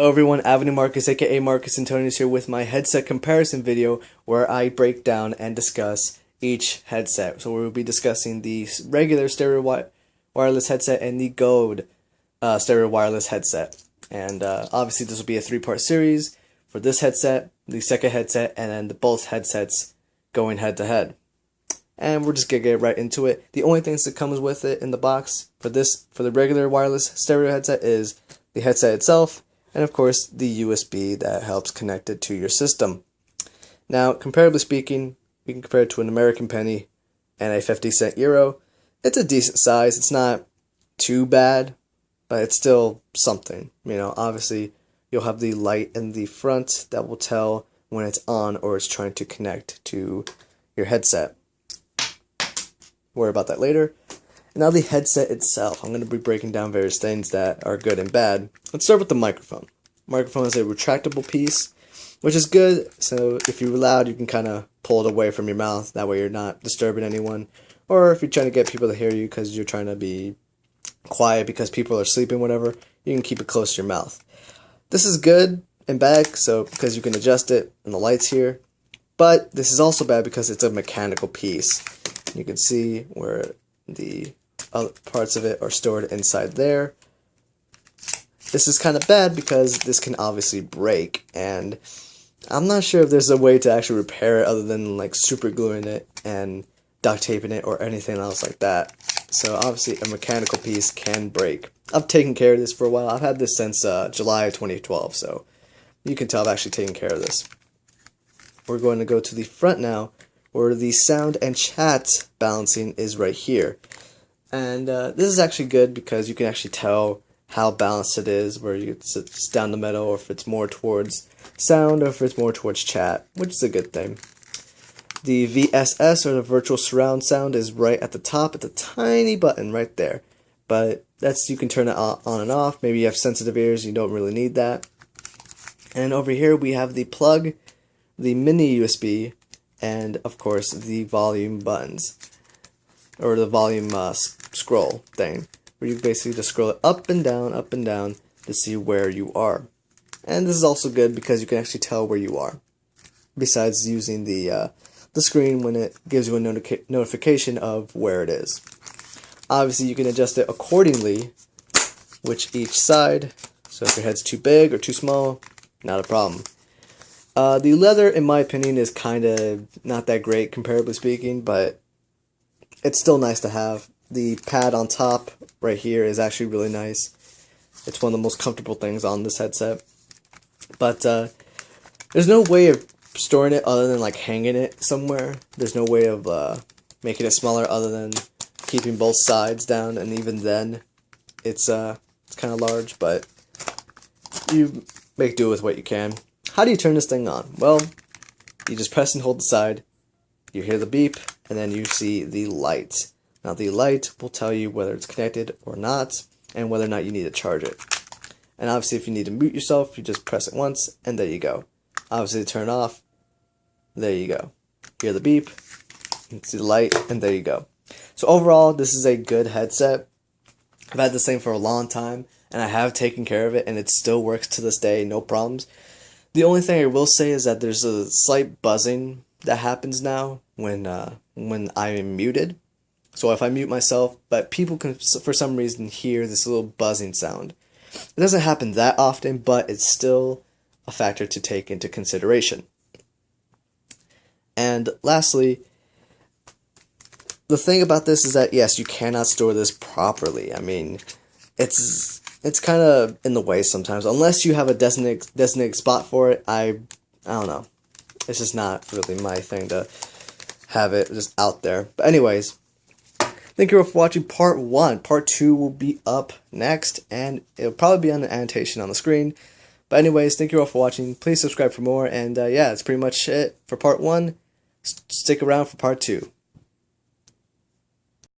Hello everyone, Avenue Marcus aka Marcus Antonius here with my headset comparison video where I break down and discuss each headset. So we will be discussing the regular stereo wireless headset and the Gold stereo wireless headset. And obviously this will be a three-part series for this headset, the second headset, and then both headsets going head to head. And we're just gonna get right into it. The only things that comes with it in the box for the regular wireless stereo headset is the headset itself, and of course the USB that helps connect it to your system. Now, comparably speaking, we can compare it to an American penny and a 50-cent euro. It's a decent size. It's not too bad, but it's still something. You know, obviously you'll have the light in the front that will tell when it's on or it's trying to connect to your headset. Worry about that later. Now the headset itself. I'm going to be breaking down various things that are good and bad. Let's start with the microphone. Microphone is a retractable piece, which is good. So if you're loud, you can kind of pull it away from your mouth. That way you're not disturbing anyone. Or if you're trying to get people to hear you because you're trying to be quiet because people are sleeping, whatever, you can keep it close to your mouth. This is good and bad, so because you can adjust it and the lights here. But this is also bad because it's a mechanical piece. You can see where the other parts of it are stored inside there. This is kind of bad because this can obviously break, and I'm not sure if there's a way to actually repair it other than like super gluing it and duct taping it or anything else like that. So obviously a mechanical piece can break. I've taken care of this for a while. I've had this since July of 2012, so you can tell I've actually taken care of this. We're going to go to the front now, where the sound and chat balancing is right here. And this is actually good because you can actually tell how balanced it is, where it's down the middle, or if it's more towards sound, or if it's more towards chat, which is a good thing. The VSS, or the virtual surround sound, is right at the top. It's a tiny button right there. But you can turn it on and off. Maybe you have sensitive ears, you don't really need that. And over here we have the plug, the mini USB, and of course the volume buttons, or the volume scroll thing, where you basically just scroll it up and down to see where you are. And this is also good because you can actually tell where you are, besides using the screen when it gives you a notification of where it is. Obviously you can adjust it accordingly, which each side, so if your head's too big or too small, not a problem. The leather, in my opinion, is kind of not that great, comparably speaking, but it's still nice to have. The pad on top right here is actually really nice. It's one of the most comfortable things on this headset. But there's no way of storing it other than like hanging it somewhere. There's no way of making it smaller other than keeping both sides down, and even then it's kind of large, but you make do with what you can. How do you turn this thing on? Well, you just press and hold the side, you hear the beep, and then you see the light. Now the light will tell you whether it's connected or not, and whether or not you need to charge it. And obviously if you need to mute yourself, you just press it once, and there you go. Obviously to turn off, there you go. Hear the beep, you see the light, and there you go. So overall, this is a good headset. I've had this thing for a long time, and I have taken care of it, and it still works to this day, no problems. The only thing I will say is that there's a slight buzzing that happens now when I am muted. So if I mute myself, but people can, for some reason, hear this little buzzing sound. It doesn't happen that often, but it's still a factor to take into consideration. And lastly, the thing about this is that, yes, you cannot store this properly. I mean, it's kind of in the way sometimes, unless you have a designated spot for it. I don't know. It's just not really my thing to have it just out there. But anyways, thank you all for watching part 1. Part 2 will be up next, and it'll probably be on the annotation on the screen. But anyways, thank you all for watching. Please subscribe for more, and yeah, that's pretty much it for part 1. Stick around for part 2.